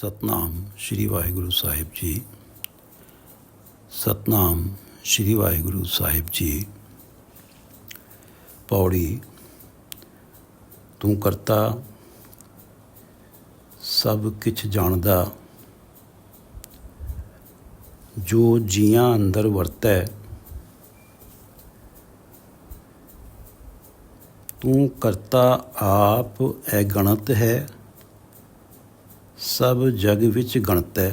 ਸਤਨਾਮ ਸ਼੍ਰੀ ਵਾਹਿਗੁਰੂ ਸਾਹਿਬ ਜੀ। ਸਤਨਾਮ ਸ਼੍ਰੀ ਵਾਹਿਗੁਰੂ ਸਾਹਿਬ ਜੀ। ਪੌੜੀ। ਤੂੰ ਕਰਤਾ ਸਭ ਕਿਛ ਜਾਣਦਾ, ਜੋ ਜੀਆਂ ਅੰਦਰ ਵਰਤੈ। ਤੂੰ ਕਰਤਾ ਆਪ ਐ ਗਣਤ ਹੈ, ਸਭ ਜਗ ਵਿੱਚ ਗਣਤੈ।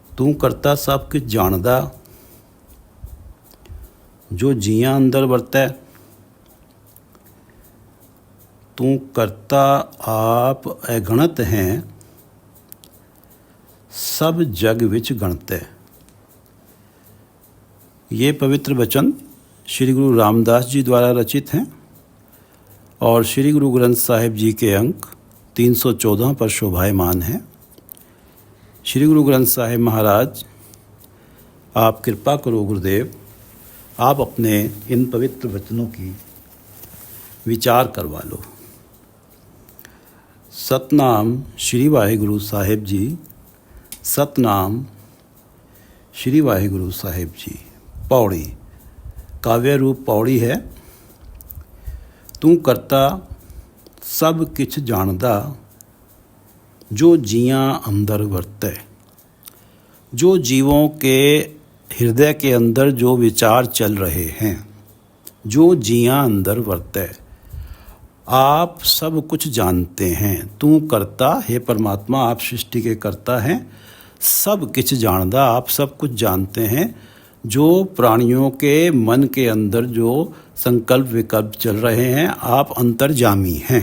ਤੂੰ ਕਰਤਾ ਸਭ ਕੁਝ ਜਾਣਦਾ, ਜੋ ਜੀਆਂ ਅੰਦਰ ਵਰਤੈ। ਤੂੰ ਕਰਤਾ ਆਪ ਅਗਣਤ ਹੈ, सब जग विच गणतै। ये पवित्र वचन श्री गुरु रामदास जी द्वारा रचित हैं और श्री गुरु ग्रंथ साहिब जी के अंक 314 पर शोभायमान हैं। श्री गुरु ग्रंथ साहिब महाराज, आप कृपा करो गुरुदेव, आप अपने इन पवित्र वचनों की विचार करवा लो। सतनाम श्री वाहिगुरु साहिब जी। सतनाम श्री वाहिगुरु साहिब जी। पौड़ी काव्य रूप पौड़ी है। तू करता सब किछ जानदा, जो जियां अंदर वरतै। जो जीवों के हृदय के अंदर जो विचार चल रहे हैं, जो जियां अंदर वरतै। आप सब कुछ जानते हैं। तू करता, हे परमात्मा आप सृष्टि के करता हैं। सब किछ जानदा, आप सब कुछ जानते हैं। जो प्राणियों के मन के अंदर जो संकल्प विकल्प चल रहे हैं, आप अंतर्जामी हैं।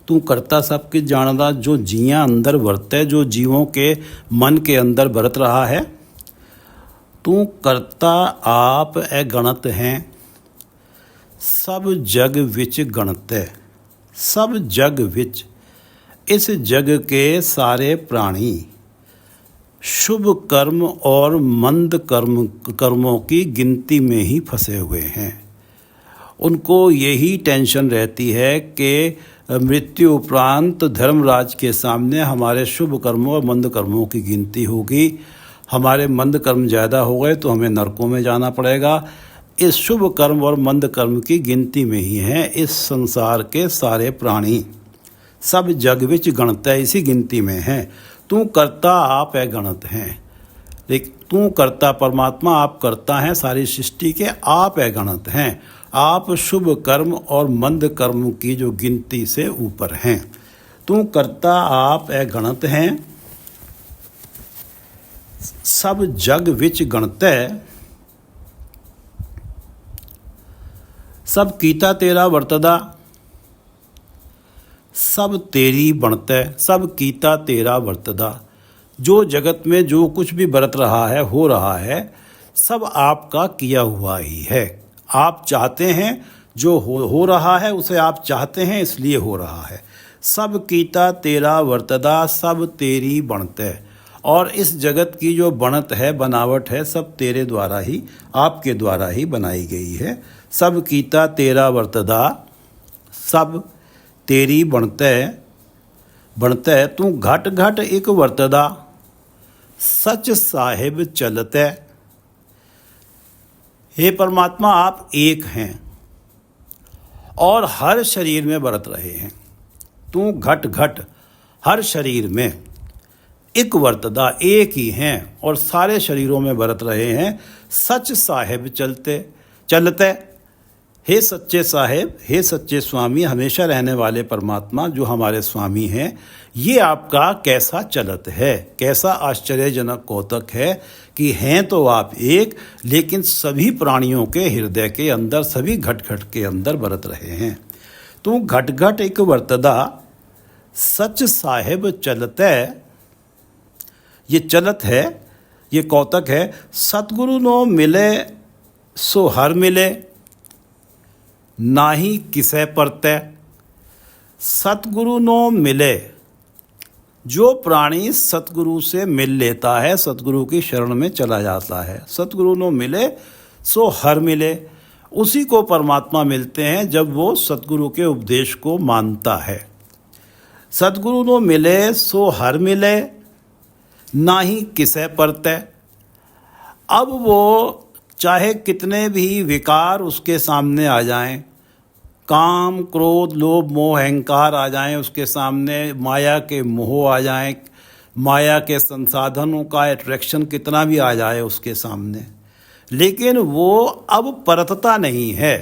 तू करता सब किछ जानदा, जो जियां अंदर वरतै। जो जीवों के मन के अंदर बरत रहा है। तू करता आप अगणत हैं, सब जग विच गणतै। सब जग विच, इस जग के सारे प्राणी शुभ कर्म और मंद कर्मों की गिनती में ही फंसे हुए हैं। उनको यही टेंशन रहती है कि मृत्यु उपरांत धर्मराज के सामने हमारे शुभ कर्मों और मंद कर्मों की गिनती होगी। हमारे मंद कर्म ज़्यादा हो गए तो हमें नरकों में जाना पड़ेगा। इस शुभ कर्म और मंद कर्म की गिनती में ही हैं इस संसार के सारे प्राणी। सब जग विच गणतै, इसी गिनती में हैं। तू करता आप है गणत हैं। लेकिन तू करता परमात्मा, आप करता हैं सारी सृष्टि के, आप है गणत हैं। आप शुभ कर्म और मंद कर्म की जो गिनती से ऊपर हैं। तू करता आप है गणत हैं, सब जग विच गणतै। सब कीता तेरा वरतदा, सब तेरी बनतै। सब कीता तेरा वरतदा। जो जगत में जो कुछ भी बरत रहा है, हो रहा है, सब आपका किया हुआ ही है। आप चाहते हैं, जो हो रहा है उसे आप चाहते हैं, इसलिए हो रहा है। सब कीता तेरा वरतदा, सब तेरी बनतै। और इस जगत की जो बनत है, बनावट है, सब तेरे द्वारा ही, आपके द्वारा ही बनाई गई है। सब कीता तेरा वरतदा, सब तेरी बनतै। बनतै तू घट घट एक वरतदा, सच साहिब चलतै। हे परमात्मा, आप एक हैं और हर शरीर में बरत रहे हैं। तू घट घट हर शरीर में एक वरतदा, एक ही हैं और सारे शरीरों में बरत रहे हैं। सच साहिब चलते। हे सच्चे साहेब, हे सच्चे स्वामी, हमेशा रहने वाले परमात्मा जो हमारे स्वामी हैं, ये आपका कैसा चलत है, कैसा आश्चर्यजनक कौतक है कि हैं तो आप एक, लेकिन सभी प्राणियों के हृदय के अंदर, सभी घट घट के अंदर बरत रहे हैं। तू घट घट एक वरतदा, सच साहेब चलतै। ये चलत है, ये कौतक है। सतगुरु नो मिले सो हर मिले, नाही किसे परतै। सतगुरु नो मिले, जो प्राणी सतगुरु से मिल लेता है, सतगुरु की शरण में चला जाता है। सतगुरु नो मिले सो हर मिले। उसी को परमात्मा मिलते हैं जब वो सतगुरु के उपदेश को मानता है। सतगुरु नो मिले सो हर मिले, नाही किसे परते। अब वो चाहे कितने भी विकार उसके सामने आ जाएं, काम क्रोध लोभ मोह अहंकार आ जाएं उसके सामने, माया के मोह आ जाएं, माया के संसाधनों का अट्रैक्शन कितना भी आ जाए उसके सामने, लेकिन वो अब परतता नहीं है।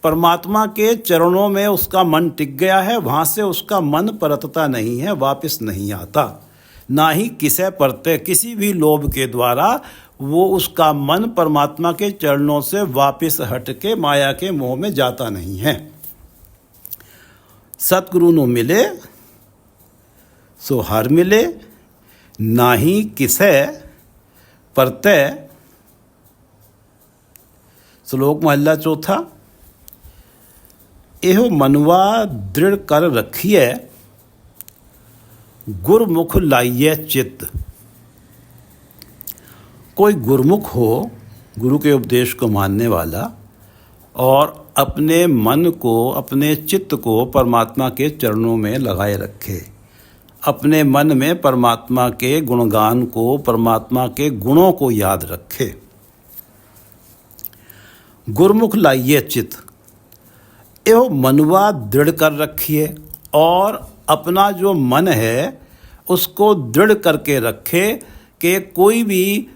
परमात्मा के चरणों में उसका मन टिक गया है, वहाँ से उसका मन परतता नहीं है, वापस नहीं आता। ना ही किसे परते, किसी भी लोभ के द्वारा वो उसका मन परमात्मा के चरणों से वापस हट के माया के मोह में जाता नहीं है। सतगुरु नो मिले सो हर मिले, ना ही किसे परते। श्लोक महला चौथा। एहो मनवा दृढ़ कर रखिए, गुरमुख लाइए चित्त। कोई गुरमुख हो, गुरु के उपदेश को मानने वाला, और अपने मन को अपने चित्त को परमात्मा के चरणों में लगाए रखे, अपने मन में परमात्मा के गुणगान को, परमात्मा के गुणों को याद रखे। गुरमुख लाइए चित्त, एहो मनवा दृढ़ कर रखिए, और अपना जो मन है उसको दृढ़ करके रखे कि कोई भी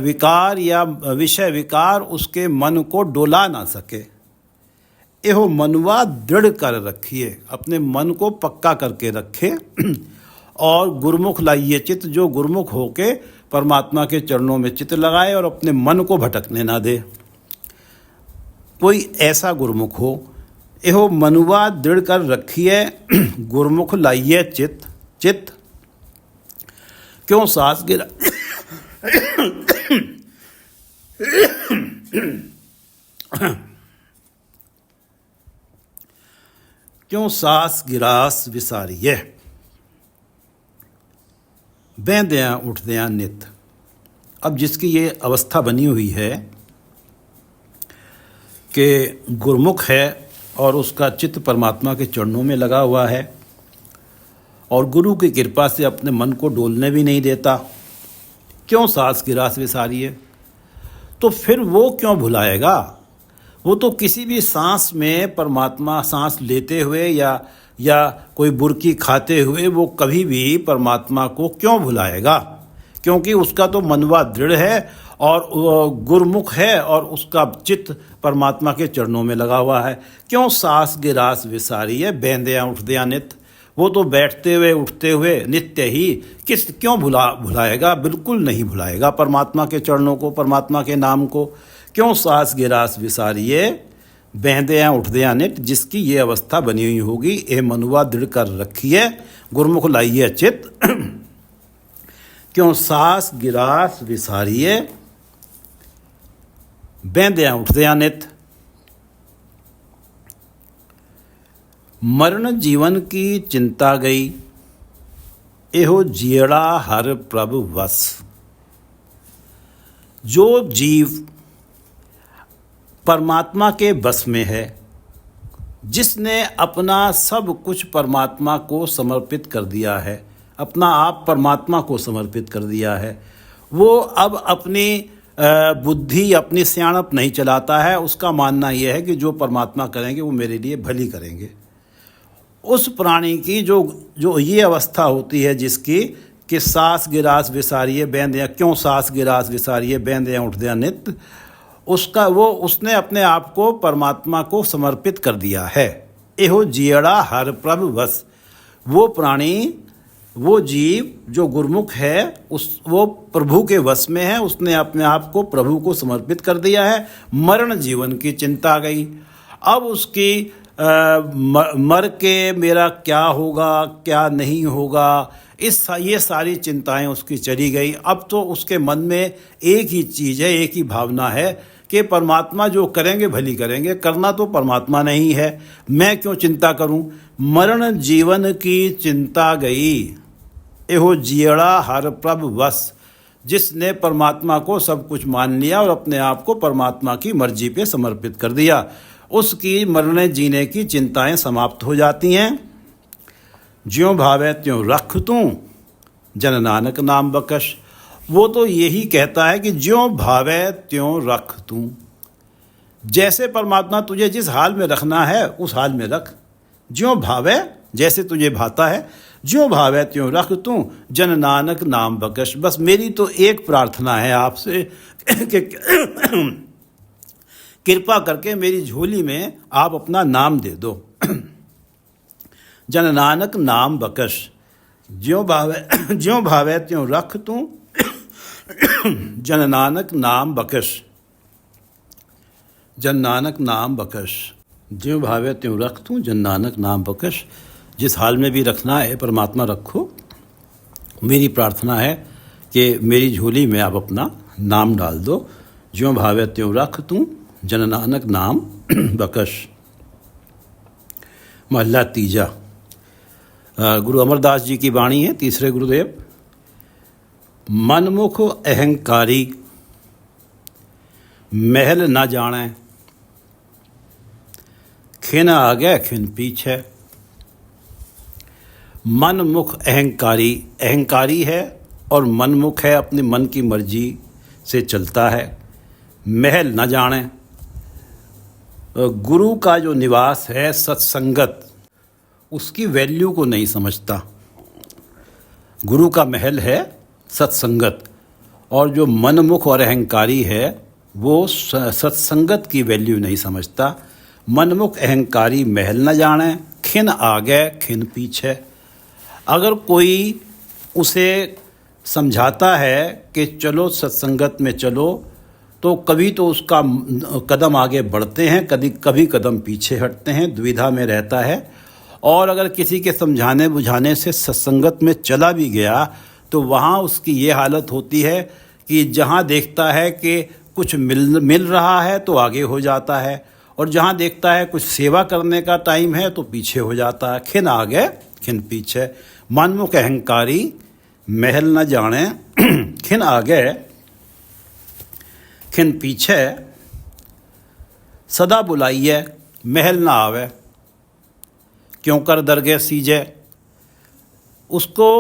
विकार या विषय विकार उसके मन को डोला ना सके। एहो मनवा दृढ़ कर रखिए, अपने मन को पक्का करके रखे। और गुरमुख लाइए चित्त, जो गुरमुख होके परमात्मा के चरणों में चित्त लगाए और अपने मन को भटकने ना दे। कोई ऐसा गुरमुख हो। एहो मनुआ दृढ़ कर रखिए, गुरमुख लाइए चित्त। चित्त क्यों सांस गिरा क्यों सांस गिरास विसारिए, बहदियाँ उठदियाँ नित। अब जिसकी ये अवस्था बनी हुई है कि गुरमुख है और उसका चित्त परमात्मा के चरणों में लगा हुआ है और गुरु की कृपा से अपने मन को डोलने भी नहीं देता, क्यों सांस की रास विसारिए। तो फिर वो क्यों भुलाएगा? वो तो किसी भी सांस में परमात्मा, सांस लेते हुए या कोई बुरकी खाते हुए वो कभी भी परमात्मा को क्यों भुलाएगा? क्योंकि उसका तो मनवा दृढ़ है और गुरमुख है और उसका चित्त परमात्मा के चरणों में लगा हुआ है। क्यों सांस गिरास विसारिए, बेंदियाँ उठदियाँ नित। वो तो बैठते हुए उठते हुए नित्य ही क्यों भुलाएगा? बिल्कुल नहीं भुलाएगा परमात्मा के चरणों को, परमात्मा के नाम को। क्यों सांस गिरास विसारिए, बहदियाँ उठदियाँ नित। जिसकी ये अवस्था बनी हुई होगी, ए मनुआ दृढ़ कर रखिए, गुरमुख लाइए चित्त। क्यों सांस गिरास विसारिए, बहदियाँ उठदियाँ नित। मरण जीवन की चिंता गई, एहो जियड़ा हर प्रभु वस। जो जीव परमात्मा के बस में है, जिसने अपना सब कुछ परमात्मा को समर्पित कर दिया है, अपना आप परमात्मा को समर्पित कर दिया है, वो अब अपनी बुद्धि, अपनी सियाणप नहीं चलाता है। उसका मानना यह है कि जो परमात्मा करेंगे वो मेरे लिए भली करेंगे। उस प्राणी की जो ये अवस्था होती है जिसकी कि सांस गिरास विसारिए बेंदियाँ, क्यों सांस गिरास विसारिए बेंदियाँ उठदियाँ नित, उसने अपने आप को परमात्मा को समर्पित कर दिया है। एहो जियड़ा हर प्रभु वस। वो प्राणी, वो जीव जो गुरमुख है, वो प्रभु के वश में है, उसने अपने आप को प्रभु को समर्पित कर दिया है। मरण जीवन की चिंता आ गई। अब उसकी मर के मेरा क्या होगा, क्या नहीं होगा, ये सारी चिंताएं उसकी चली गई। अब तो उसके मन में एक ही चीज़ है, एक ही भावना है कि परमात्मा जो करेंगे भली करेंगे, करना तो परमात्मा नहीं है, मैं क्यों चिंता करूं। मरण जीवन की चिंता गई, एहो जियड़ा हर प्रभु वस। जिसने परमात्मा को सब कुछ मान लिया और अपने आप को परमात्मा की मर्जी पे समर्पित कर दिया, उसकी मरने जीने की चिंताएं समाप्त हो जाती हैं। ज्यों भावे त्यों रख तूं जन नानक नाम बकश। वो तो यही कहता है कि ज्यों भावे त्यों रख तूं, जैसे परमात्मा तुझे जिस हाल में रखना है उस हाल में रख। ज्यों भावे, जैसे तुझे भाता है, ज्यों भावे त्यों रख तूं जन नानक नाम बकश। बस मेरी तो एक प्रार्थना है आपसे कि कृपा करके मेरी झोली में आप अपना नाम दे दो। जन नानक नाम बकश, ज्यों भावे त्यों रख तूं जन नानक नाम बकश। जन नानक नाम बकश, ज्यों भावे त्यों रख तूं जन नानक नाम बकश। जिस हाल में भी रखना है परमात्मा रखो। मेरी प्रार्थना है कि मेरी झोली में आप अपना नाम डाल दो। ज्यों भावे त्यों रख तूं जन नानक नाम बकश। महला तीजा। गुरु अमरदास जी की वाणी है, तीसरे गुरुदेव। मनमुख अहंकारी महल न जाने, खिन आगे खिन पीछे। मनमुख अहंकारी, अहंकारी है और मनमुख है, अपने मन की मर्जी से चलता है। महल न जाने, गुरु का जो निवास है सत्संगत, उसकी वैल्यू को नहीं समझता। गुरु का महल है सत्संगत, और जो मनमुख और अहंकारी है वो सत्संगत की वैल्यू नहीं समझता। मनमुख अहंकारी महल न जाने, खिन आगे खिन पीछे। अगर कोई उसे समझाता है कि चलो सत्संगत में चलो, तो कभी तो उसका कदम आगे बढ़ते हैं, कभी कदम पीछे हटते हैं, दुविधा में रहता है। और अगर किसी के समझाने बुझाने से सत्संगत में चला भी गया तो वहाँ उसकी ये हालत होती है कि जहाँ देखता है कि कुछ मिल रहा है तो आगे हो जाता है, और जहाँ देखता है कुछ सेवा करने का टाइम है तो पीछे हो जाता है। खिन आगे खिन पीछे। मनमुख अहंकारी महल न जाने, खिन आगे खिन पीछे। सदा बुलाइए महल न आवे, क्यों कर दरगे सीजे। उसको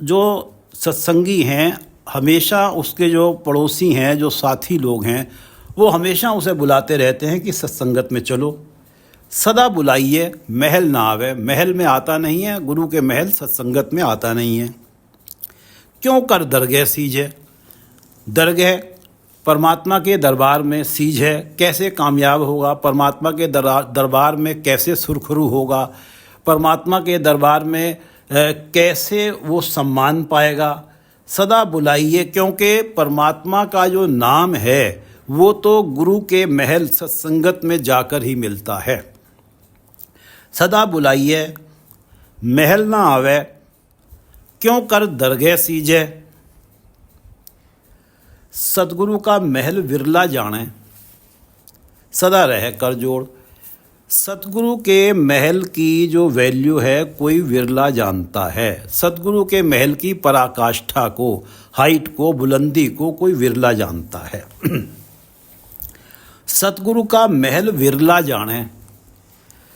जो सत्संगी हैं, हमेशा उसके जो पड़ोसी हैं, जो साथी लोग हैं, वो हमेशा उसे बुलाते रहते हैं कि सत्संगत में चलो। सदा बुलाइए महल ना आवे, महल में आता नहीं है, गुरु के महल सत्संगत में आता नहीं है। क्यों कर दरगह सीजे। दरगह परमात्मा के दरबार में सीज है, कैसे कामयाब होगा, परमात्मा के दरबार में कैसे सुरखरू होगा, परमात्मा के दरबार में कैसे वो सम्मान पाएगा। सदा बुलाइए, क्योंकि परमात्मा का जो नाम है वो तो गुरु के महल सत्संगत में जाकर ही मिलता है। सदा बुलाइए महल ना आवे, क्यों कर दरगह सीजे। सतगुरु का महल विरला जाने, सदा रहे कर जोड़। सतगुरु के महल की जो वैल्यू है कोई विरला जानता है। सतगुरु के महल की पराकाष्ठा को, हाइट को, बुलंदी को कोई विरला जानता है। सतगुरु का महल विरला जाने,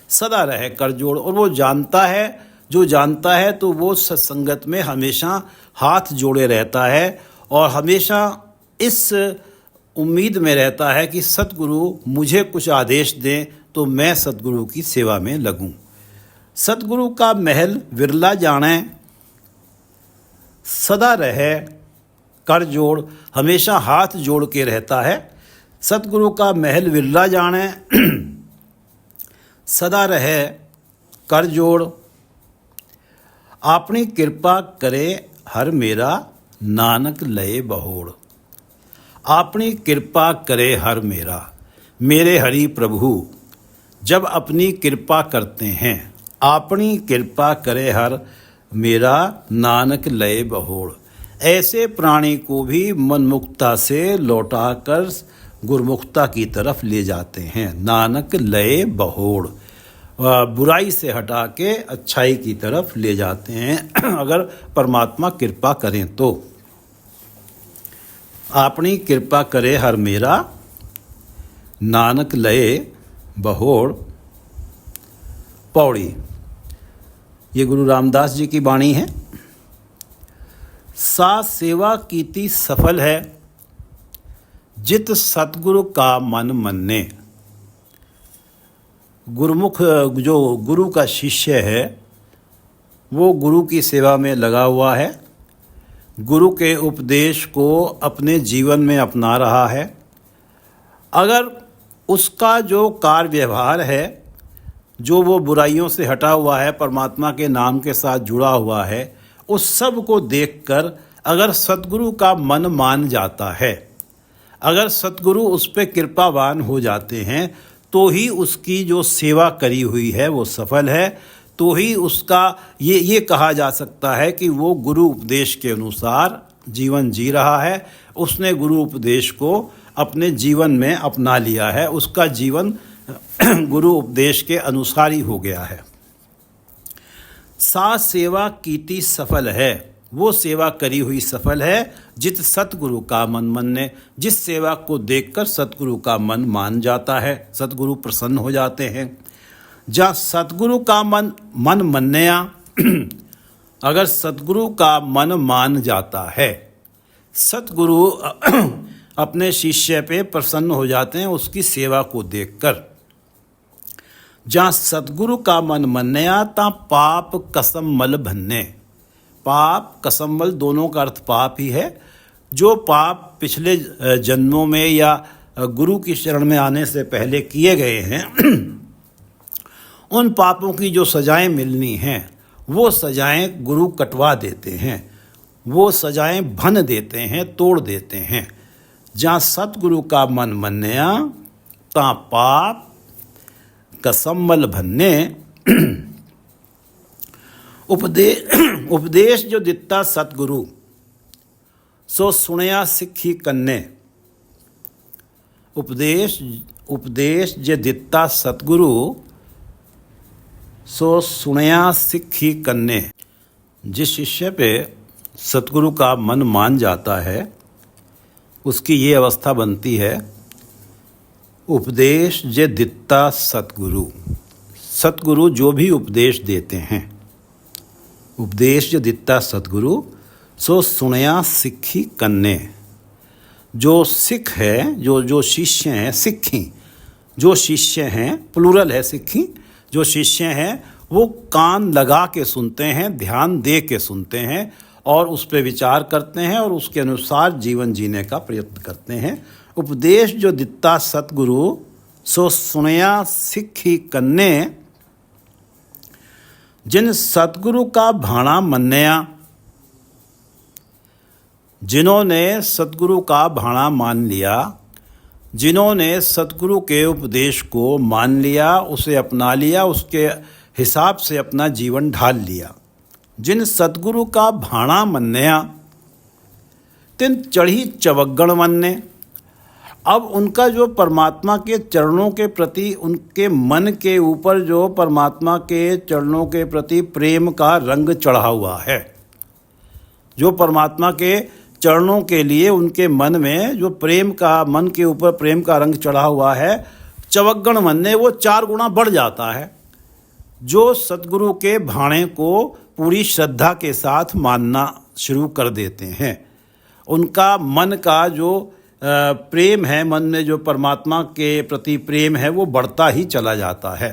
सदा रहे कर जोड़। और वो जानता है, जो जानता है तो वो सत्संगत में हमेशा हाथ जोड़े रहता है और हमेशा इस उम्मीद में रहता है कि सतगुरु मुझे कुछ आदेश दें तो मैं सतगुरु की सेवा में लगूं। सतगुरु का महल विरला जाने, सदा रहे कर जोड़, हमेशा हाथ जोड़ के रहता है। सतगुरु का महल विरला जाने, सदा रहे कर जोड़। अपनी कृपा करे हर मेरा नानक लए बहोड़। अपनी कृपा करे हर मेरा, मेरे हरि प्रभु जब अपनी कृपा करते हैं, अपनी कृपा करे हर मेरा नानक लए बहोड़। ऐसे प्राणी को भी मनमुक्ता से लौटाकर गुरमुक्ता की तरफ ले जाते हैं। नानक लए बहोड़, बुराई से हटा के अच्छाई की तरफ ले जाते हैं अगर परमात्मा कृपा करें तो। अपनी कृपा करे हर मेरा नानक लए बहोड़। पौड़ी। ये गुरु रामदास जी की वाणी है। सा सेवा कीती सफल है, जित सतगुरु का मन मन्ने। गुरुमुख जो गुरु का शिष्य है वो गुरु की सेवा में लगा हुआ है, गुरु के उपदेश को अपने जीवन में अपना रहा है। अगर उसका जो कार्य व्यवहार है, जो वो बुराइयों से हटा हुआ है, परमात्मा के नाम के साथ जुड़ा हुआ है, उस सब को देखकर अगर सतगुरु का मन मान जाता है, अगर सतगुरु उस पर कृपावान हो जाते हैं, तो ही उसकी जो सेवा करी हुई है वो सफल है। तो ही उसका ये कहा जा सकता है कि वो गुरु उपदेश के अनुसार जीवन जी रहा है, उसने गुरु उपदेश को अपने जीवन में अपना लिया है, उसका जीवन गुरु उपदेश के अनुसार ही हो गया है। सा सेवा कीती सफल है, वो सेवा करी हुई सफल है, जित सतगुरु का मन मन्ने। जिस सेवा को देखकर सतगुरु का मन मान जाता है, सतगुरु प्रसन्न हो जाते हैं। जहाँ सतगुरु का मन मन्नया, अगर सतगुरु का मन मान जाता है, सतगुरु अपने शिष्य पे प्रसन्न हो जाते हैं उसकी सेवा को देखकर। जहाँ सतगुरु का मन मन्नया, ता पाप कसम मल भन्ने। पाप कसम मल दोनों का अर्थ पाप ही है। जो पाप पिछले जन्मों में या गुरु की शरण में आने से पहले किए गए हैं उन पापों की जो सजाएं मिलनी हैं वो सजाएं गुरु कटवा देते हैं, वो सजाएं भन देते हैं, तोड़ देते हैं। जहाँ सतगुरु का मन मन्नया, ता पाप कसम्मल भन्ने। उपदेश जो दिता सतगुरु, सो सुनया सिक्खी कन्ने। उपदेश जे दिता सतगुरु, सो सुनया सिक्खी कन्ने। जिस शिष्य पे सतगुरु का मन मान जाता है उसकी ये अवस्था बनती है, उपदेश जे दिता सतगुरु। सतगुरु जो भी उपदेश देते हैं, उपदेश जे दिता सतगुरु, सो सुनया सिक्खी कन्ने। जो सिख है, जो शिष्य हैं, सिक्खी जो शिष्य हैं, प्लूरल है सिक्खी, जो शिष्य हैं वो कान लगा के सुनते हैं, ध्यान दे के सुनते हैं और उस पर विचार करते हैं और उसके अनुसार जीवन जीने का प्रयत्न करते हैं। उपदेश जो दिता सतगुरु, सो सुनया सिक्खी कन्ने। जिन सतगुरु का भाणा मन्नया, जिन्होंने सतगुरु का भाणा मान लिया, जिन्होंने सतगुरु के उपदेश को मान लिया, उसे अपना लिया, उसके हिसाब से अपना जीवन ढाल लिया। जिन सतगुरु का भाणा मन्नया, तिन चढ़ी चवग्गण मन्ने। अब उनका जो परमात्मा के चरणों के प्रति, उनके मन के ऊपर जो परमात्मा के चरणों के प्रति प्रेम का रंग चढ़ा हुआ है, जो परमात्मा के चरणों के लिए उनके मन में जो प्रेम का, मन के ऊपर प्रेम का रंग चढ़ा हुआ है, चवग्गण मन्ने, वो 4 गुना बढ़ जाता है। जो सतगुरु के भाणे को पूरी श्रद्धा के साथ मानना शुरू कर देते हैं, उनका मन का जो प्रेम है, मन में जो परमात्मा के प्रति प्रेम है वो बढ़ता ही चला जाता है।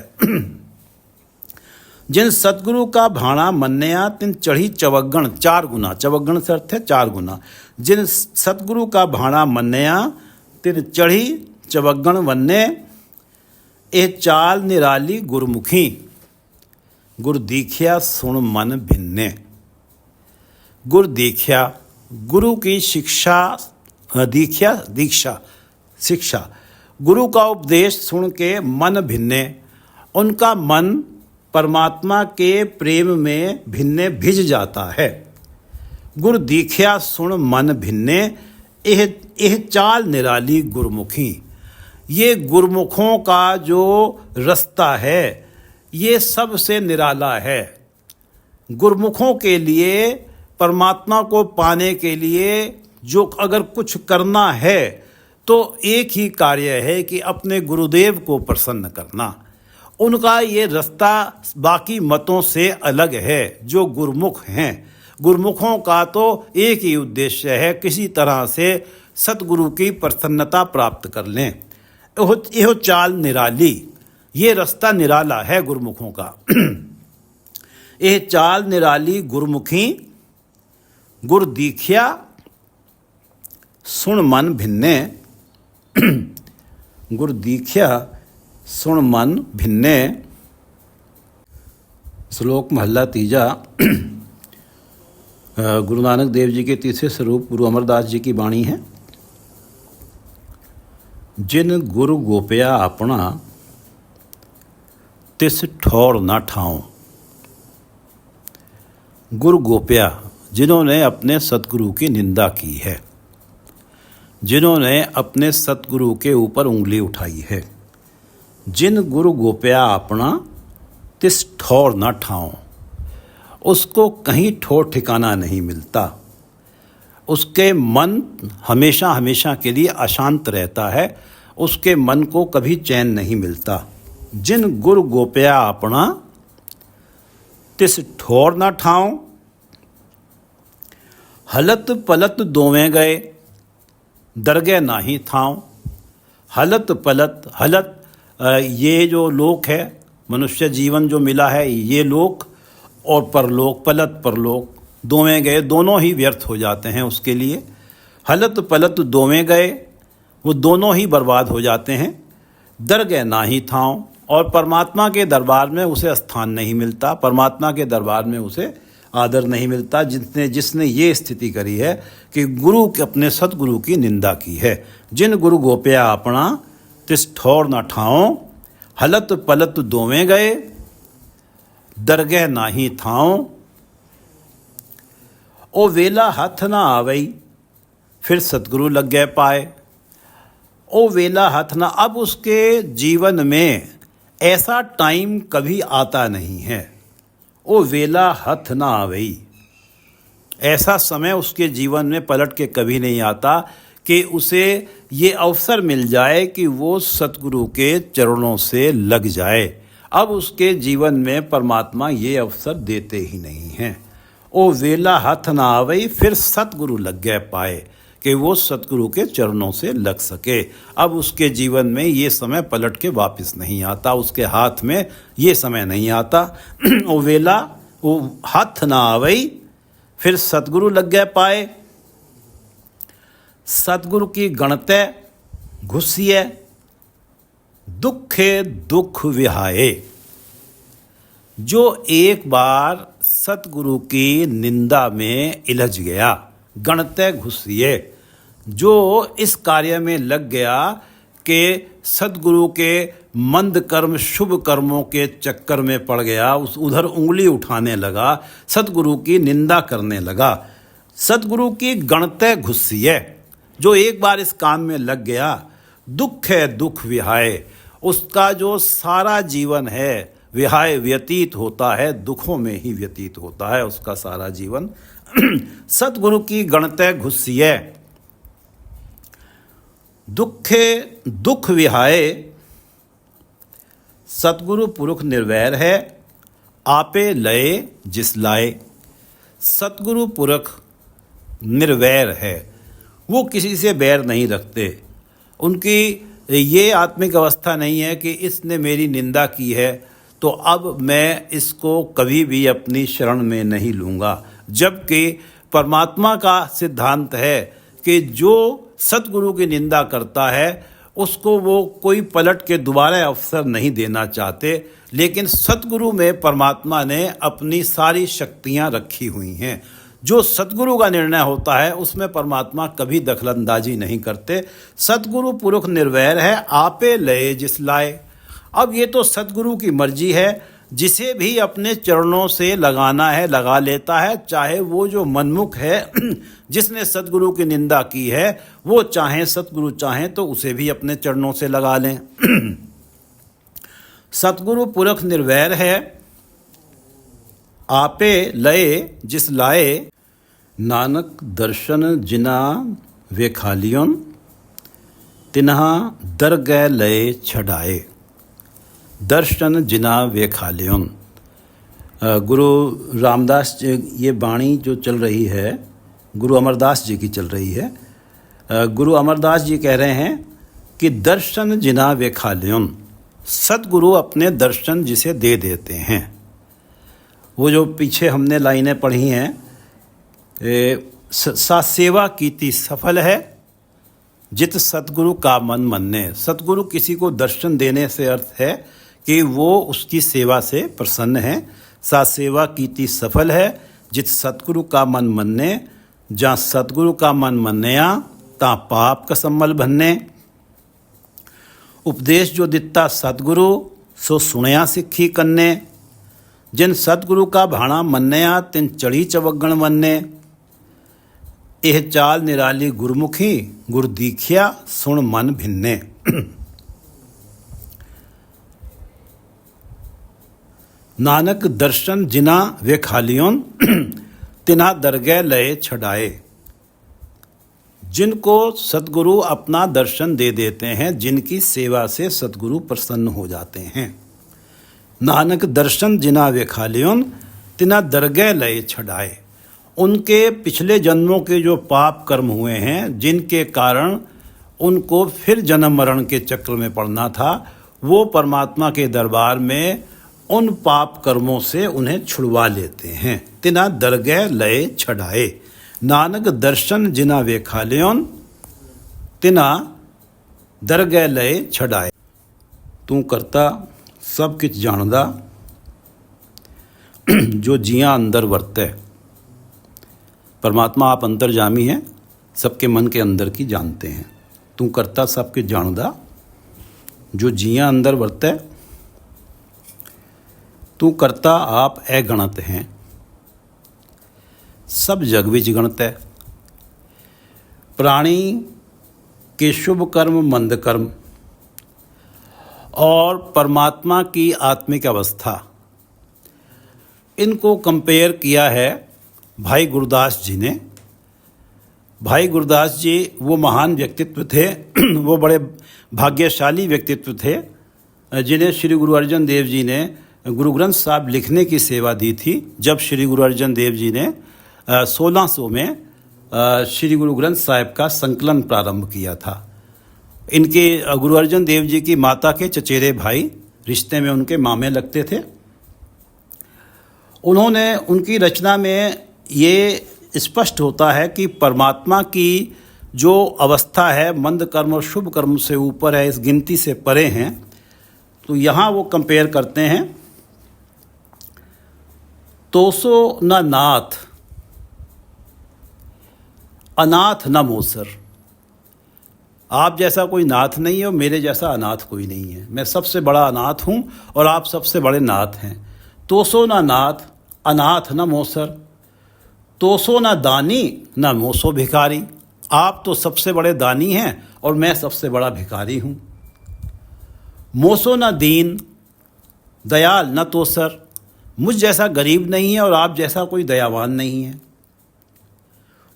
जिन सतगुरु का भाणा मन्नया, तिन चढ़ी चवग्गण, 4 गुना, चवग्गण से अर्थ है 4 गुना। जिन सतगुरु का भाणा मन्नया, तिन चढ़ी चवग्गण वन्ने। ए चाल निराली गुरमुखी, गुर दीख्या सुन मन भिन्ने। गुर दीख्या, गुरु की शिक्षा, दीक्षा शिक्षा, गुरु का उपदेश सुन के मन भिन्ने, उनका मन परमात्मा के प्रेम में भिन्ने भिज जाता है। गुर दीख्या सुन मन भिन्ने, एह चाल निराली गुरमुखी। ये गुरमुखों का जो रास्ता है ये सबसे निराला है। गुरमुखों के लिए, परमात्मा को पाने के लिए जो अगर कुछ करना है तो एक ही कार्य है कि अपने गुरुदेव को प्रसन्न करना, उनका ये रास्ता बाकी मतों से अलग है। जो गुरमुख हैं, गुरमुखों का तो एक ही उद्देश्य है, किसी तरह से सतगुरु की प्रसन्नता प्राप्त कर लें। यह चाल निराली, ये रास्ता निराला है गुरमुखों का। यह चाल निराली गुरमुखी, गुर दीख्या सुन मन भिन्ने। गुर दीख्या सुन मन भिन्ने। श्लोक महला तीजा। गुरु नानक देव जी के तीसरे स्वरूप गुरु अमरदास जी की वाणी है। जिन गुरु गोपया अपना, तिस ठौर न ठाऊं। गुरु गोपया, जिन्होंने अपने सतगुरु की निंदा की है, जिन्होंने अपने सतगुरु के ऊपर उंगली उठाई है। जिन गुरु गोपया अपना, तिस ठौर न ठाऊं। उसको कहीं ठौर ठिकाना नहीं मिलता। उसके मन हमेशा हमेशा के लिए अशांत रहता है। उसके मन को कभी चैन नहीं मिलता। जिन गुरु गोपया अपना, तिस ठौर न ठाऊं। हलत पलत दोवें गए, दरगह नाही थाऊं। हलत पलत, हलत ये जो लोक है, मनुष्य जीवन जो मिला है, ये लोक और परलोक, पलत परलोक, दोवें गए, दोनों ही व्यर्थ हो जाते हैं उसके लिए। हलत पलत दोवें गए, वो दोनों ही बर्बाद हो जाते हैं। दरगह नाही थाऊं, और परमात्मा के दरबार में उसे स्थान नहीं मिलता, परमात्मा के दरबार में उसे आदर नहीं मिलता। जिसने ये स्थिति करी है कि गुरु के, अपने सतगुरु की निंदा की है। जिन गुरु गोपया अपना, तिस ठौर न ठाऊं। हलत पलत दोवें गए, दरगह नाही थाऊं। ओ वेला हथ ना आवई, फिर सतगुरु लग गए पाए। ओ वेला हथ ना, अब उसके जीवन में ऐसा टाइम कभी आता नहीं है। ओ वेला हथ ना आवई, ऐसा समय उसके जीवन में पलट के कभी नहीं आता कि उसे ये अवसर मिल जाए कि वो सतगुरु के चरणों से लग जाए। अब उसके जीवन में परमात्मा ये अवसर देते ही नहीं हैं। ओ वेला हथ ना आवई, फिर सतगुरु लग गए पाए, कि वो सतगुरु के चरणों से लग सके। अब उसके जीवन में ये समय पलट के वापस नहीं आता, उसके हाथ में ये समय नहीं आता। ओ वेला, वो हाथ ना आवई, फिर सतगुरु लग गए पाए। सतगुरु की गणते घुसिए, दुखे दुख विहाए। जो एक बार सतगुरु की निंदा में इलझ गया, गणते घुसिए, जो इस कार्य में लग गया कि सतगुरु के मंद कर्म शुभ कर्मों के चक्कर में पड़ गया, उधर उंगली उठाने लगा, सतगुरु की निंदा करने लगा। सतगुरु की गणते घुसिए, जो एक बार इस काम में लग गया, दुख है दुख विहाय, उसका जो सारा जीवन है विहाय व्यतीत होता है, दुखों में ही व्यतीत होता है उसका सारा जीवन। सतगुरु की गणते घुसिए, दुखे दुख विहाय। सतगुरु पुरुष निर्वैर है, आपे लय जिस लाए। सतगुरु पुरख निर्वैर है, वो किसी से बैर नहीं रखते। उनकी ये आत्मिक अवस्था नहीं है कि इसने मेरी निंदा की है तो अब मैं इसको कभी भी अपनी शरण में नहीं लूँगा। जबकि परमात्मा का सिद्धांत है कि जो सतगुरु की निंदा करता है उसको वो कोई पलट के दोबारा अवसर नहीं देना चाहते। लेकिन सतगुरु में परमात्मा ने अपनी सारी शक्तियाँ रखी हुई हैं। जो सतगुरु का निर्णय होता है उसमें परमात्मा कभी दखलंदाजी नहीं करते। सतगुरु पुरुष निर्वैर है, आपे लय जिस लाए। अब ये तो सतगुरु की मर्जी है, जिसे भी अपने चरणों से लगाना है लगा लेता है। चाहे वो जो मनमुख है जिसने सतगुरु की निंदा की है, वो चाहे सतगुरु चाहें तो उसे भी अपने चरणों से लगा लें। सतगुरु पुरख निर्वैर है, आपे लय जिस लाए। नानक दर्शन जिना वेखालियन, तिन्हा दरगह लय छड़ाए। दर्शन जिना वे खालियों। गुरु रामदास जी, ये वाणी जो चल रही है गुरु अमरदास जी की चल रही है। गुरु अमरदास जी कह रहे हैं कि दर्शन जिना वे खालियों, सतगुरु अपने दर्शन जिसे दे देते हैं। वो जो पीछे हमने लाइनें पढ़ी हैं, सा सेवा कीती सफल है जित सतगुरु का मन मन्ने। सतगुरु किसी को दर्शन देने से अर्थ है कि वो उसकी सेवा से प्रसन्न है। सा सेवा कीती सफल है जित सतगुरु का मन मन्ने। जहाँ सतगुरु का मन मन्नया ता पाप का संमल भन्ने। उपदेश जो दिता सतगुरु सो सुनया सिक्खी कन्ने। जिन सतगुरु का भाणा मन्नया तिन चढ़ी चवगण मन्ने। एह चाल निराली गुरमुखी गुर दीखिया सुन मन भिन्ने। नानक दर्शन जिना वे खालियों तिना दरगह लय छड़ाए। जिनको सतगुरु अपना दर्शन दे देते हैं, जिनकी सेवा से सतगुरु प्रसन्न हो जाते हैं। नानक दर्शन जिना वे खालियों तिना दरगह लय छड़ाए। उनके पिछले जन्मों के जो पाप कर्म हुए हैं, जिनके कारण उनको फिर जन्म मरण के चक्र में पड़ना था, वो परमात्मा के दरबार में उन पाप कर्मों से उन्हें छुड़वा लेते हैं। तिना दरगह लय छड़ाए। नानक दर्शन जिना वे खालियों तिना दरगह लय छड़ाए। तू करता सब किछ जानदा जो जिया अंदर वरतै। परमात्मा आप अंतर्जामी हैं, सबके मन के अंदर की जानते हैं। तू करता सब किछ जानदा जो जिया अंदर वरतै। तू करता आप अगणत हैं, सब जग विच गणत है। प्राणी के शुभ कर्म मंद कर्म और परमात्मा की आत्मिक अवस्था, इनको कंपेयर किया है भाई गुरदास जी ने। भाई गुरदास जी वो महान व्यक्तित्व थे, वो बड़े भाग्यशाली व्यक्तित्व थे, जिन्हें श्री गुरु अर्जन देव जी ने गुरु ग्रंथ साहब लिखने की सेवा दी थी। जब श्री गुरु अर्जन देव जी ने 1600 में श्री गुरु ग्रंथ साहब का संकलन प्रारंभ किया था। इनके गुरु अर्जन देव जी की माता के चचेरे भाई, रिश्ते में उनके मामे लगते थे। उन्होंने उनकी रचना में ये स्पष्ट होता है कि परमात्मा की जो अवस्था है मंद कर्म और शुभ कर्म से ऊपर है, इस गिनती से परे हैं। तो यहाँ वो कंपेयर करते हैं, तोसो न नाथ अनाथ न मोसर। आप जैसा कोई नाथ नहीं है और मेरे जैसा अनाथ कोई नहीं है। मैं सबसे बड़ा अनाथ हूँ और आप सबसे बड़े नाथ हैं। तोसो न नाथ अनाथ न मोसर। तोसो न दानी न मोसो भिखारी। आप तो सबसे बड़े दानी हैं और मैं सबसे बड़ा भिखारी हूँ। मोसो न दीन दयाल न तोसर। मुझ जैसा गरीब नहीं है और आप जैसा कोई दयावान नहीं है।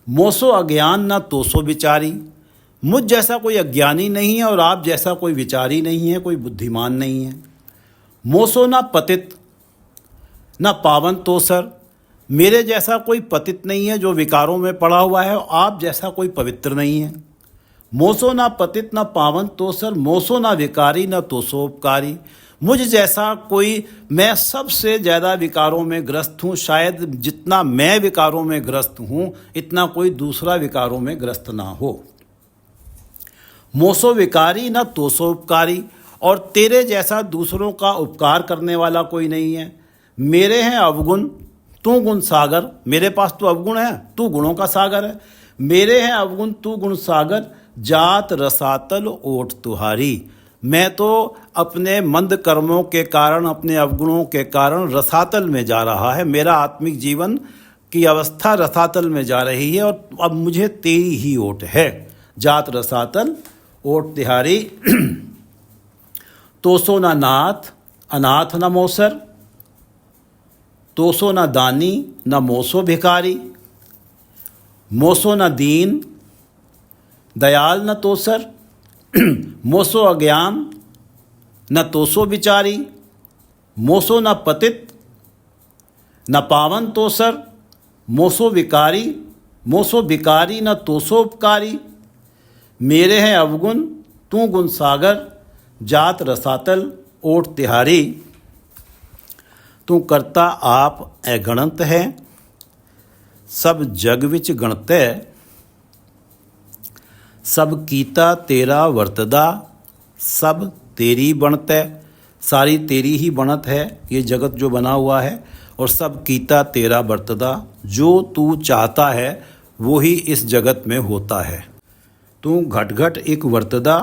मोसो अज्ञान न तोसो विचारी। मुझ जैसा कोई अज्ञानी नहीं है और आप जैसा कोई विचारी नहीं है, कोई बुद्धिमान नहीं है। मोसो न पतित न पावन तोसर। मेरे जैसा कोई पतित नहीं है जो विकारों में पड़ा हुआ है, और आप जैसा कोई पवित्र नहीं है। मोसो न पतित न पावन तोसर। मोसो न विकारी न तोसोपकारी। मुझ जैसा कोई, मैं सबसे ज़्यादा विकारों में ग्रस्त हूँ। शायद जितना मैं विकारों में ग्रस्त हूँ, इतना कोई दूसरा विकारों में ग्रस्त ना हो। मोसो विकारी न तोसोपकारी। और तेरे जैसा दूसरों का उपकार करने वाला कोई नहीं है। मेरे हैं अवगुण, तू गुण सागर। मेरे पास तो अवगुण है, तू गुणों का सागर है। मेरे हैं अवगुण, तू गुण सागर। जात रसातल ओट तुहारी। मैं तो अपने मंद कर्मों के कारण, अपने अवगुणों के कारण रसातल में जा रहा है। मेरा आत्मिक जीवन की अवस्था रसातल में जा रही है और अब मुझे तेरी ही ओट है। जात रसातल ओट तिहारी। तोसो न नाथ अनाथ न मोसर। तोसो न दानी न मोसो भिखारी। मोसो न दीन दयाल न तोसर। मोसो अज्ञान न तोसो बिचारी, मोसो न पतित, न पावन तोसर, मोसो बिकारी न तोसोपकारी। मेरे हैं अवगुण तू गुण सागर, जात रसातल ओट तिहारी। तू करता आप अगणत है, सब जग विच गणतै। सब कीता तेरा वर्तदा, सब तेरी बनतै। सारी तेरी ही बनत है ये जगत जो बना हुआ है, और सब कीता तेरा वर्तदा, जो तू चाहता है वो ही इस जगत में होता है। तू घट घट एक वर्तदा,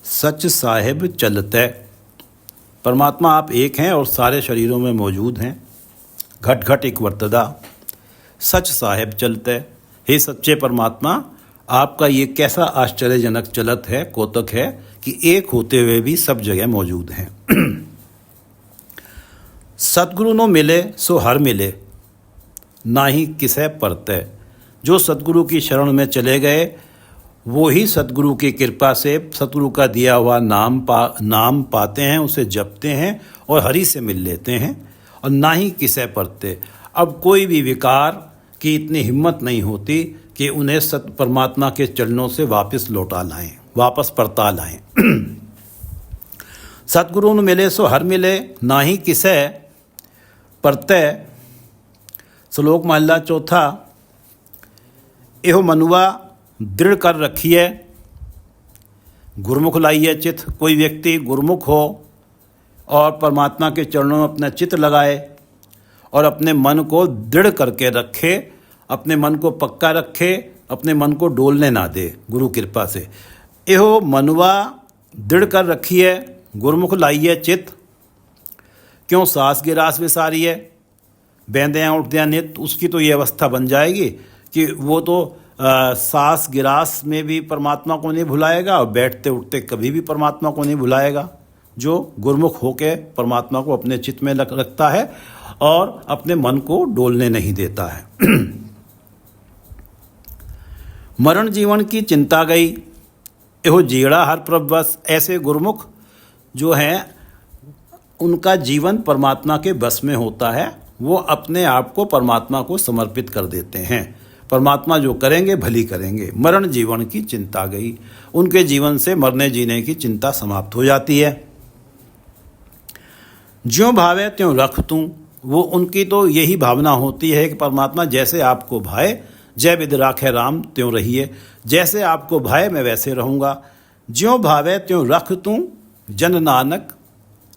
सच साहिब चलतै। परमात्मा आप एक हैं और सारे शरीरों में मौजूद हैं। घट घट एक वर्तदा, सच साहिब चलतै। हे सच्चे परमात्मा, आपका ये कैसा आश्चर्यजनक चलत है, कौतक है कि एक होते हुए भी सब जगह मौजूद हैं। सतगुरु नो मिले सो हर मिले, ना ही किसे परतै। जो सतगुरु की शरण में चले गए वो ही सतगुरु की कृपा से सतगुरु का दिया हुआ नाम पाते हैं, उसे जपते हैं और हरि से मिल लेते हैं, और ना ही किसे परते। अब कोई भी विकार की इतनी हिम्मत नहीं होती कि उन्हें परमात्मा के चरणों से वापस लौटा लाएं, वापस परता लाएं। सतगुरु न मिले सो हर मिले, ना ही किसे परतै। श्लोक महला चौथा। एहो मनुआ दृढ़ कर रखिए, गुरमुख लाइए चित। कोई व्यक्ति गुरमुख हो और परमात्मा के चरणों में अपना चित्त लगाए और अपने मन को दृढ़ करके रखे, अपने मन को पक्का रखे, अपने मन को डोलने ना दे गुरु कृपा से। एहो मनुआ दृढ़ कर रखिए, गुरमुख लाइए चित। क्यों सास गिरास विसारिए, बैंदियाँ उठदियाँ नित। उसकी तो ये अवस्था बन जाएगी कि वो तो सांस गिरास में भी परमात्मा को नहीं भुलाएगा और बैठते उठते कभी भी परमात्मा को नहीं भुलाएगा। जो गुरमुख होके परमात्मा को अपने चित्त में रखता है और अपने मन को डोलने नहीं देता है। मरण जीवन की चिंता गई, एहो जीड़ा हर प्रभ बस। ऐसे गुरमुख जो हैं उनका जीवन परमात्मा के बस में होता है, वो अपने आप को परमात्मा को समर्पित कर देते हैं। परमात्मा जो करेंगे भली करेंगे। मरण जीवन की चिंता गई, उनके जीवन से मरने जीने की चिंता समाप्त हो जाती है। ज्यों भावे त्यों रख तूं, वो उनकी तो यही भावना होती है कि परमात्मा जैसे आपको भाए, जय विधि राखे राम त्यों रहिए। जैसे आपको भाए मैं वैसे रहूँगा। ज्यों भावे त्यों रख तूं, जन नानक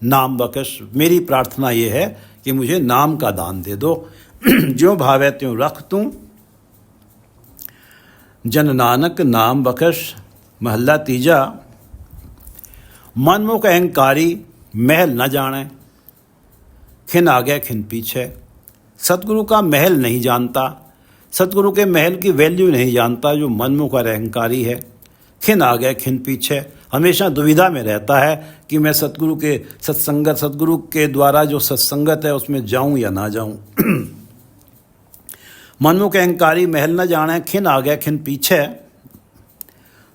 नाम बख्श। मेरी प्रार्थना ये है कि मुझे नाम का दान दे दो। ज्यों भावे त्यों रख तूं, जन नानक नाम बख्श। महला तीजा। मनमुख अहंकारी महल न जाने, खिन आगे खिन पीछे। सतगुरु का महल नहीं जानता, सतगुरु के महल की वैल्यू नहीं जानता जो मनमुख और अहंकारी है। खिन आगे खिन पीछे, हमेशा दुविधा में रहता है कि मैं सतगुरु के सतगुरु के द्वारा जो सत्संगत है उसमें जाऊं या ना जाऊं। मनमुख अहंकारी महल न जाने, खिन आगे खिन पीछे।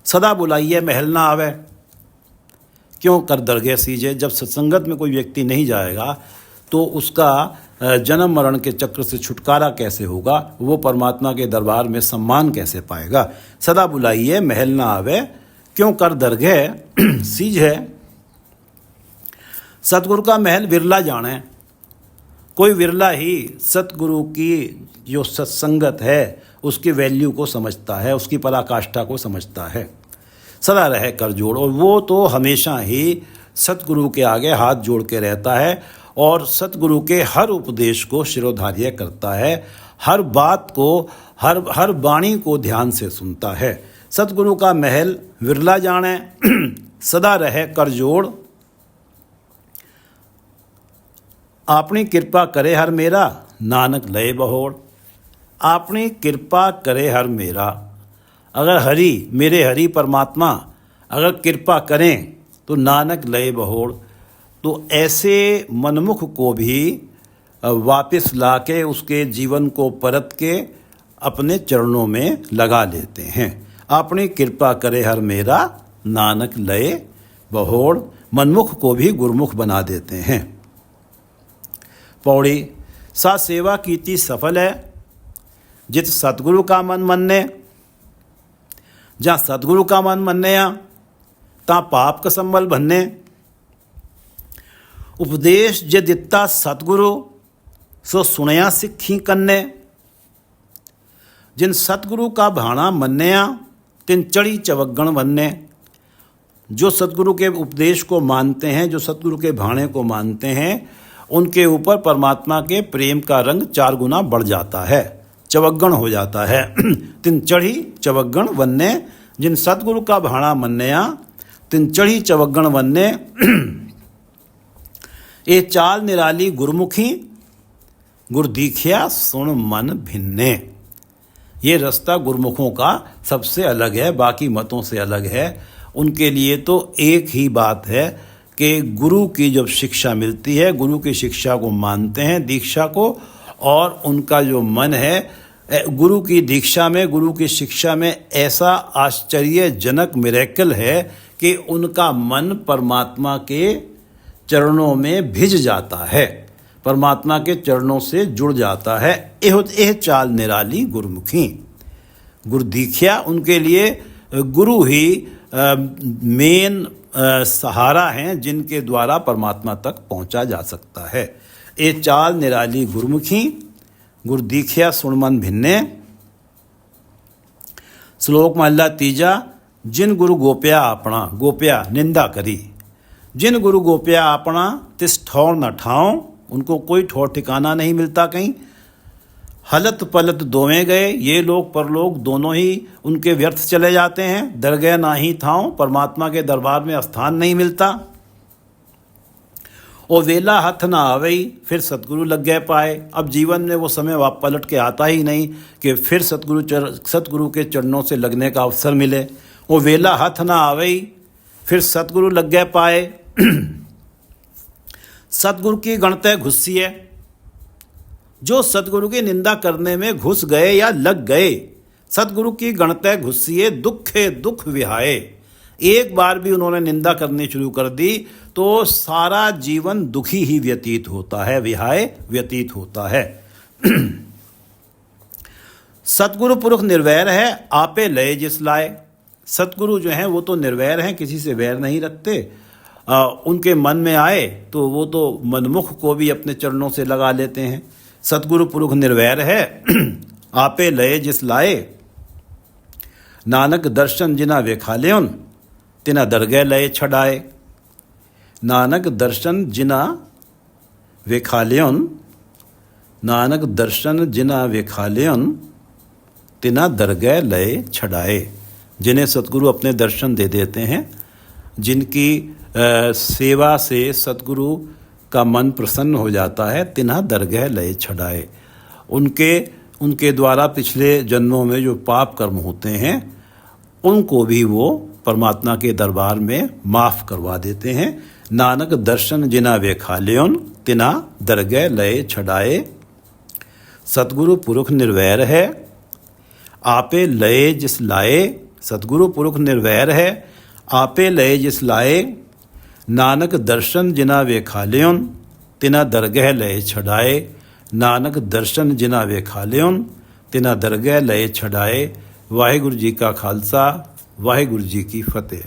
सदा बुलाइए महल ना आवे, क्यों कर दरगे सीजे। जब सत्संगत में कोई व्यक्ति नहीं जाएगा तो उसका जन्म मरण के चक्र से छुटकारा कैसे होगा, वो परमात्मा के दरबार में सम्मान कैसे पाएगा। सदा बुलाइए महल ना आवे, क्यों कर दरगे सीजे। सतगुरु का महल विरला जाने, कोई विरला ही सतगुरु की जो सत्संगत है उसकी वैल्यू को समझता है, उसकी पराकाष्ठा को समझता है। सदा रहे कर जोड़, और वो तो हमेशा ही सतगुरु के आगे हाथ जोड़ के रहता है और सतगुरु के हर उपदेश को शिरोधार्य करता है, हर बात को, हर वाणी को ध्यान से सुनता है। सतगुरु का महल विरला जाने, सदा रहे कर जोड़। अपनी कृपा करे हर मेरा, नानक लय बहोड़। अपनी कृपा करे हर मेरा, अगर हरि, मेरे हरि परमात्मा अगर कृपा करें तो नानक लय बहोड़। तो ऐसे मनमुख को भी वापस लाके उसके जीवन को परत के अपने चरणों में लगा लेते हैं। अपनी कृपा करे हर मेरा, नानक लय बहोड़। मनमुख को भी गुरमुख बना देते हैं। पौड़ी सा सेवा कीती सफल है, जित सतगुरु का मन मन्ने। जहाँ सतगुरु का मन मन्ने ता पाप का संबल भन्ने। उपदेश जे दिता सतगुरु, सो सुनया सिक्खी कन्ने। जिन सतगुरु का भाणा मन्नया, तिन चढ़ी चवग्गण बन्ने। जो सतगुरु के उपदेश को मानते हैं, जो सतगुरु के भाणे को मानते हैं, उनके ऊपर परमात्मा के प्रेम का रंग 4 गुना बढ़ जाता है, चवग्गण हो जाता है। तिन चढ़ी चवग्गण वन्ने। जिन सतगुरु का भाणा मन्नया, तिन चढ़ी चवग्गण वन्ने। ये चाल निराली गुरमुखी, गुर दीखिया सुन मन भिन्ने। ये रास्ता गुरमुखों का सबसे अलग है, बाकी मतों से अलग है। उनके लिए तो एक ही बात है कि गुरु की जब शिक्षा मिलती है, गुरु की शिक्षा को मानते हैं, दीक्षा को, और उनका जो मन है गुरु की दीक्षा में, गुरु की शिक्षा में ऐसा आश्चर्यजनक मिरेकल है कि उनका मन परमात्मा के चरणों में भिज जाता है, परमात्मा के चरणों से जुड़ जाता है। यह चाल निराली गुरमुखी। गुरु दीक्षा उनके लिए गुरु ही मेन सहारा हैं, जिनके द्वारा परमात्मा तक पहुंचा जा सकता है। ये चाल निराली गुरमुखी, गुरु दीखिया सुन मन भिन्ने। श्लोक महला तीजा। जिन गुरु गोप्या अपना, गोप्या निंदा करी। जिन गुरु गोप्या अपना, तिस ठौर न ठाओ। उनको कोई ठौर ठिकाना नहीं मिलता कहीं। हलत पलत दोवें गए, ये लोग परलोक दोनों ही उनके व्यर्थ चले जाते हैं। दरगह ना ही थाओ, परमात्मा के दरबार में स्थान नहीं मिलता। और वेला हथ ना आवे, फिर सतगुरु लग गए पाए। अब जीवन में वो समय वाप पलट के आता ही नहीं कि फिर सतगुरु के चरणों से लगने का अवसर मिले। वो वेला हथ ना आवे, फिर सतगुरु लग गए पाए। सतगुरु की गणतय घुस्सी है। जो सतगुरु की निंदा करने में घुस गए या लग गए, सतगुरु की गणतय घुस्सिए दुखे दुख विहाए। एक बार भी उन्होंने निंदा करनी शुरू कर दी तो सारा जीवन दुखी ही व्यतीत होता है, विहाय व्यतीत होता है। सतगुरु पुरुष निर्वैर है, आपे लय जिस लाए। सतगुरु जो हैं वो तो निर्वैर हैं, किसी से वैर नहीं रखते। उनके मन में आए तो वो तो मनमुख को भी अपने चरणों से लगा लेते हैं। सतगुरु पुरुष निर्वैर है, आपे लय जिस लाए। नानक दर्शन जिना वेखाल्योन, तिना दरगह लय छड़ाए। नानक दर्शन जिना वेखाल्योन, नानक दर्शन जिना वेखाल्योन, तिना दरगह लय छड़ाए। जिन्हें सतगुरु अपने दर्शन दे देते हैं, जिनकी सेवा से सतगुरु का मन प्रसन्न हो जाता है, तिन्हा दरगह लय छड़ाए। उनके द्वारा पिछले जन्मों में जो पाप कर्म होते हैं, उनको भी वो परमात्मा के दरबार में माफ़ करवा देते हैं। नानक दर्शन जिना वेखाल्योन, तिना दरगह लय छड़ाए। सतगुरु पुरुष निर्वैर है, आपे लय जिस लाए। सतगुरु पुरुष निर्वैर है, आपे लय जिस लाए। नानक दर्शन जिना वेखाल्योन, तिना दरगह लय छड़ाए। नानक दर्शन जिना वेखाल्योन, तिना दरगह लय छड़ाए। वाहिगुरु जी का खालसा, वाहिगुरु जी की फतेह।